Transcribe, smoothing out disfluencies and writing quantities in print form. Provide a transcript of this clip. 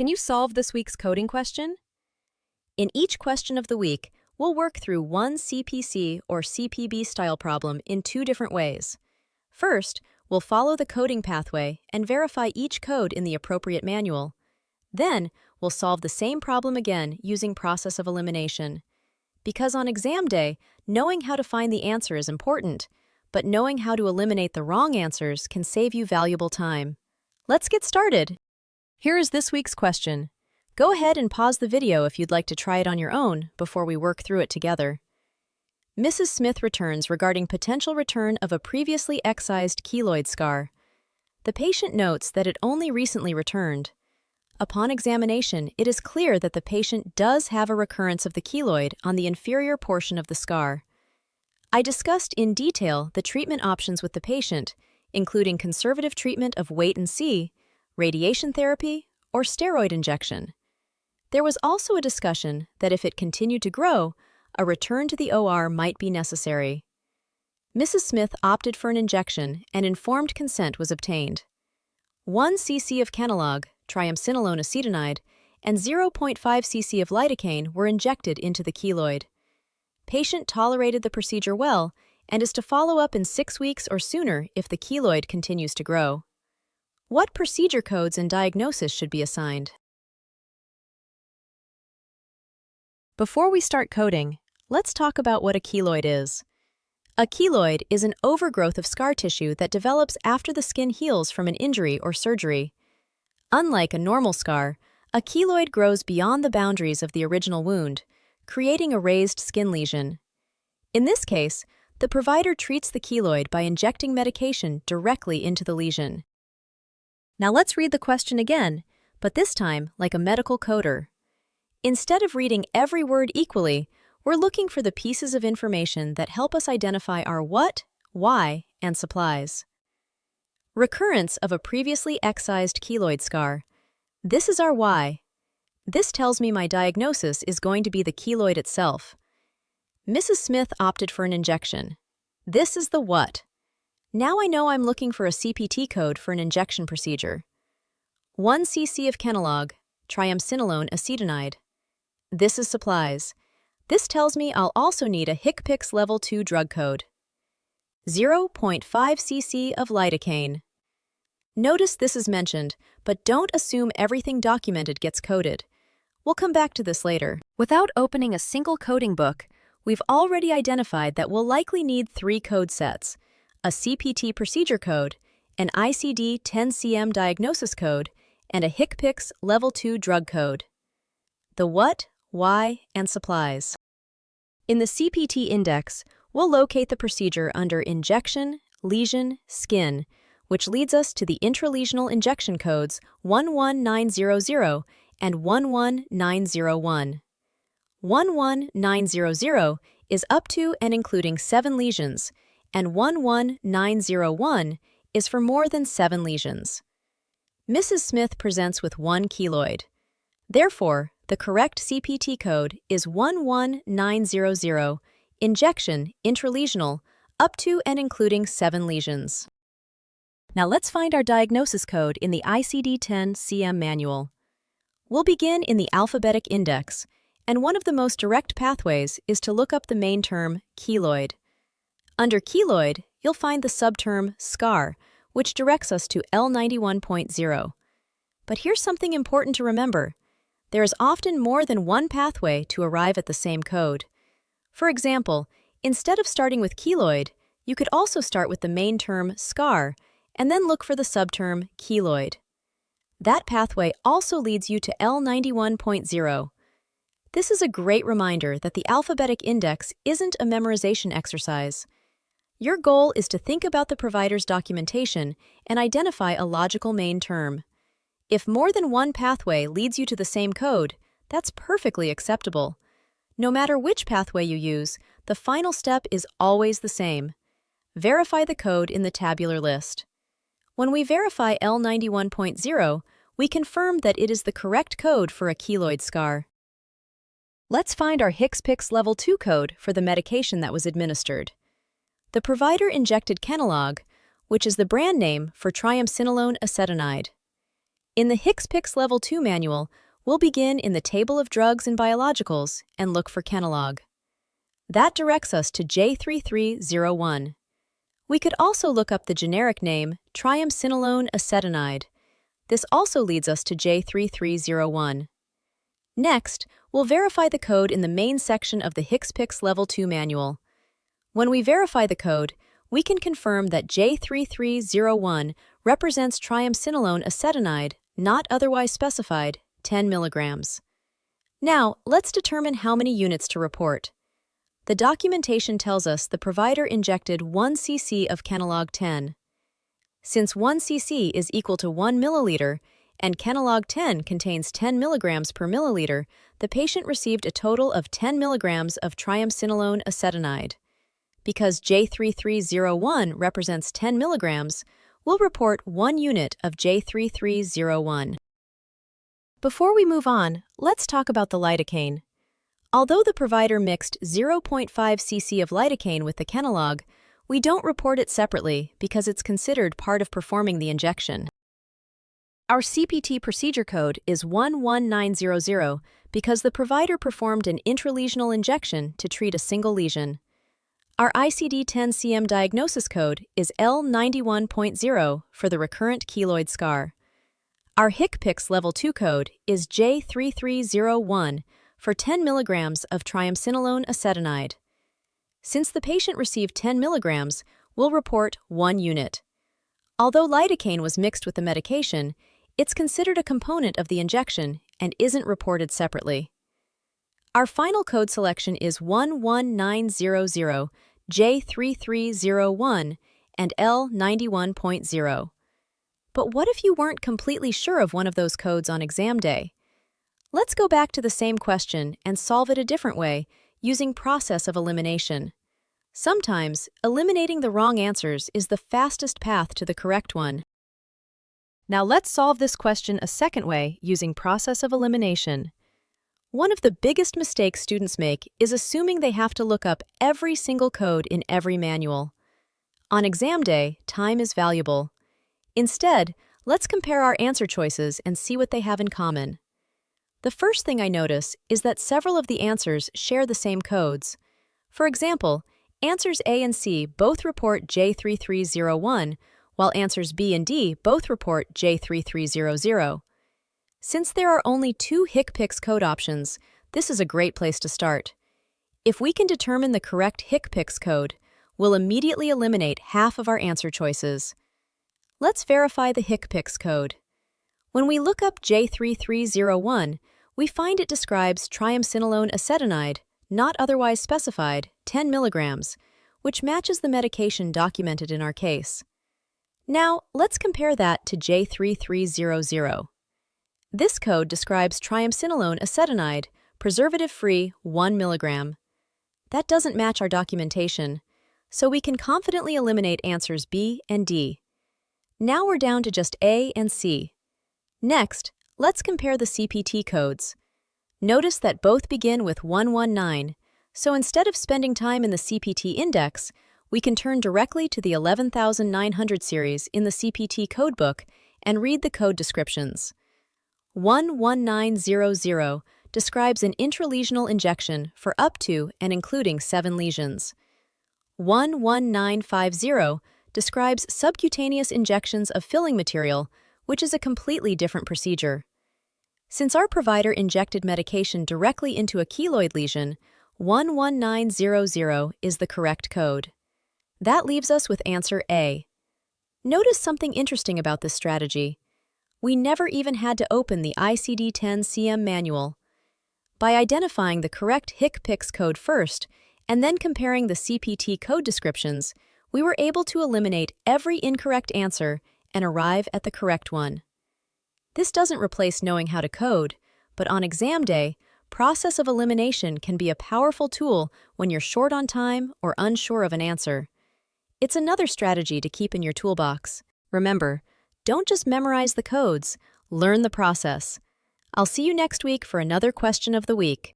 Can you solve this week's coding question? In each question of the week, we'll work through one CPC or CPB style problem in two different ways. First, we'll follow the coding pathway and verify each code in the appropriate manual. Then, we'll solve the same problem again using process of elimination. Because on exam day, knowing how to find the answer is important, but knowing how to eliminate the wrong answers can save you valuable time. Let's get started. Here is this week's question. Go ahead and pause the video if you'd like to try it on your own before we work through it together. Mrs. Smith returns regarding potential return of a previously excised keloid scar. The patient notes that it only recently returned. Upon examination, it is clear that the patient does have a recurrence of the keloid on the inferior portion of the scar. I discussed in detail the treatment options with the patient, including conservative treatment of wait and see, radiation therapy, or steroid injection. There was also a discussion that if it continued to grow, a return to the OR might be necessary. Mrs. Smith opted for an injection and informed consent was obtained. 1 cc of Kenalog, triamcinolone acetonide, and 0.5 cc of lidocaine were injected into the keloid. Patient tolerated the procedure well and is to follow up in 6 weeks or sooner if the keloid continues to grow. What procedure codes and diagnosis should be assigned? Before we start coding, let's talk about what a keloid is. A keloid is an overgrowth of scar tissue that develops after the skin heals from an injury or surgery. Unlike a normal scar, a keloid grows beyond the boundaries of the original wound, creating a raised skin lesion. In this case, the provider treats the keloid by injecting medication directly into the lesion. Now let's read the question again, but this time like a medical coder. Instead of reading every word equally, we're looking for the pieces of information that help us identify our what, why, and supplies. Recurrence of a previously excised keloid scar. This is our why. This tells me my diagnosis is going to be the keloid itself. Mrs. Smith opted for an injection. This is the what. Now I know I'm looking for a CPT code for an injection procedure. 1 cc of Kenalog, triamcinolone acetonide. This is supplies. This tells me I'll also need a HCPCS Level II drug code. 0.5 cc of lidocaine. Notice this is mentioned, but don't assume everything documented gets coded. We'll come back to this later. Without opening a single coding book, we've already identified that we'll likely need 3 code sets: a CPT procedure code, an ICD-10-CM diagnosis code, and a HCPCS Level II drug code. The what, why, and supplies. In the CPT index, we'll locate the procedure under Injection, Lesion, Skin, which leads us to the intralesional injection codes 11900 and 11901. 11900 is up to and including 7 lesions, and 11901 is for more than 7 lesions. Mrs. Smith presents with 1 keloid. Therefore, the correct CPT code is 11900, injection, intralesional, up to and including 7 lesions. Now let's find our diagnosis code in the ICD-10-CM manual. We'll begin in the alphabetic index, and one of the most direct pathways is to look up the main term, keloid. Under keloid, you'll find the subterm scar, which directs us to L91.0. But here's something important to remember. There is often more than one pathway to arrive at the same code. For example, instead of starting with keloid, you could also start with the main term scar and then look for the subterm keloid. That pathway also leads you to L91.0. This is a great reminder that the alphabetic index isn't a memorization exercise. Your goal is to think about the provider's documentation and identify a logical main term. If more than one pathway leads you to the same code, that's perfectly acceptable. No matter which pathway you use, the final step is always the same. Verify the code in the tabular list. When we verify L91.0, we confirm that it is the correct code for a keloid scar. Let's find our HCPCS Level II code for the medication that was administered. The provider injected Kenalog, which is the brand name for triamcinolone acetonide. In the HCPCS Level II manual, we'll begin in the Table of Drugs and Biologicals and look for Kenalog. That directs us to J3301. We could also look up the generic name triamcinolone acetonide. This also leads us to J3301. Next, we'll verify the code in the main section of the HCPCS Level II manual. When we verify the code, we can confirm that J3301 represents triamcinolone acetonide, not otherwise specified, 10 mg. Now, let's determine how many units to report. The documentation tells us the provider injected 1 cc of Kenalog 10. Since 1 cc is equal to 1 milliliter, and Kenalog 10 contains 10 mg per milliliter, the patient received a total of 10 mg of triamcinolone acetonide. Because J3301 represents 10 mg, we'll report 1 unit of J3301. Before we move on, let's talk about the lidocaine. Although the provider mixed 0.5 cc of lidocaine with the Kenalog, we don't report it separately because it's considered part of performing the injection. Our CPT procedure code is 11900 because the provider performed an intralesional injection to treat a single lesion. Our ICD-10-CM diagnosis code is L91.0 for the recurrent keloid scar. Our HCPCS Level II code is J3301 for 10 mg of triamcinolone acetonide. Since the patient received 10 mg, we'll report 1 unit. Although lidocaine was mixed with the medication, it's considered a component of the injection and isn't reported separately. Our final code selection is 11900, J3301, and L91.0. But what if you weren't completely sure of one of those codes on exam day? Let's go back to the same question and solve it a different way, using process of elimination. Sometimes, eliminating the wrong answers is the fastest path to the correct one. Now let's solve this question a second way, using process of elimination. One of the biggest mistakes students make is assuming they have to look up every single code in every manual. On exam day, time is valuable. Instead, let's compare our answer choices and see what they have in common. The first thing I notice is that several of the answers share the same codes. For example, answers A and C both report J3301, while answers B and D both report J3300. Since there are only 2 HCPCS code options, this is a great place to start. If we can determine the correct HCPCS code, we'll immediately eliminate half of our answer choices. Let's verify the HCPCS code. When we look up J3301, we find it describes triamcinolone acetonide, not otherwise specified, 10 mg, which matches the medication documented in our case. Now, let's compare that to J3300. This code describes triamcinolone acetonide, preservative-free, 1 mg. That doesn't match our documentation, so we can confidently eliminate answers B and D. Now we're down to just A and C. Next, let's compare the CPT codes. Notice that both begin with 119, so instead of spending time in the CPT index, we can turn directly to the 11900 series in the CPT codebook and read the code descriptions. 11900 describes an intralesional injection for up to and including 7 lesions. 11950 describes subcutaneous injections of filling material, which is a completely different procedure. Since our provider injected medication directly into a keloid lesion, 11900 is the correct code. That leaves us with answer A. Notice something interesting about this strategy. We never even had to open the ICD-10-CM manual. By identifying the correct HCPCS code first, and then comparing the CPT code descriptions, we were able to eliminate every incorrect answer and arrive at the correct one. This doesn't replace knowing how to code, but on exam day, process of elimination can be a powerful tool when you're short on time or unsure of an answer. It's another strategy to keep in your toolbox. Remember, don't just memorize the codes, learn the process. I'll see you next week for another question of the week.